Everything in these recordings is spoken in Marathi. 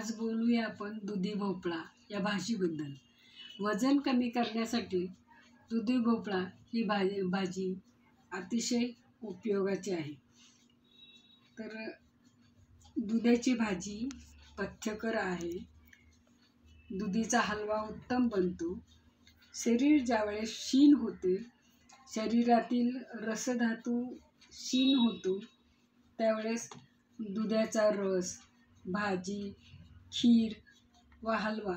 आज बोलूया आपण दुधी भोपळा या भाजीबद्दल. वजन कमी करण्यासाठी दुधी भोपळा ही भाजी अतिशय उपयोगाची आहे. तर दुधाची भाजी पथ्यकर आहे. दुधीचा हलवा उत्तम बनतो. शरीर ज्यावेळेस क्षीण होते, शरीरातील रसधातू क्षीण होतो, त्यावेळेस दुधाचा रस, भाजी, खीर व हलवा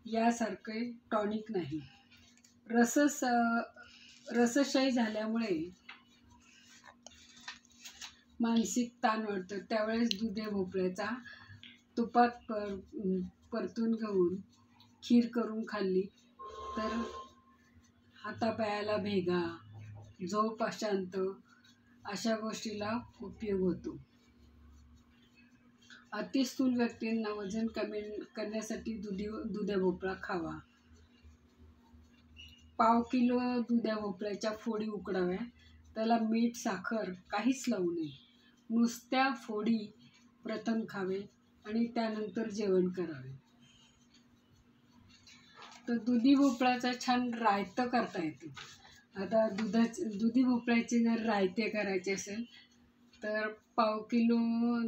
यासारखे टॉनिक नाही. रसक्षय झाल्यामुळे मानसिक ताण वाढतं. त्यावेळेस दुधी भोपळ्याचा तुपात परतून घेऊन खीर करून खाल्ली तर हातापायाला भेगा, झोप अशांत अशा गोष्टीला उपयोग होतो. अतिस्थूल व्यक्तींना वजन कमी करण्यासाठी दुधी भोपळा खावा. पाव किलो दुधी भोपळ्याच्या फोडी उकडाव्या. त्याला मीठ, साखर काहीच लावू नये. नुसत्या फोडी प्रथम खावे आणि त्यानंतर जेवण करावे. तर दुधी भोपळ्याचा छान रायतं करता येते. आता दुधी भोपळ्याचे जर रायते करायचे असेल तर पाव किलो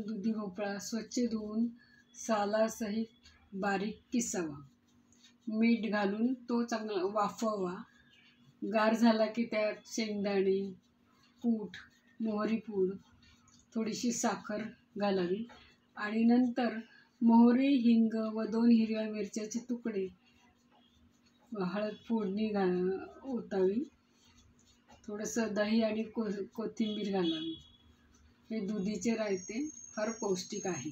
दुधी भोपळा स्वच्छ धुवून सालासहित बारीक किसावा. मीठ घालून तो चांगला वाफवावा. गार झाला की त्यात शेंगदाणे कूट, मोहरी पूड, थोडीशी साखर घालावी आणि नंतर मोहरी, हिंग व 2 हिरव्या मिरच्याचे तुकडे, हळद फोडणी ओतावी. थोडंसं दही आणि कोथिंबीर घालावी. हे दुधीचे रायते फार पौष्टिक आहे.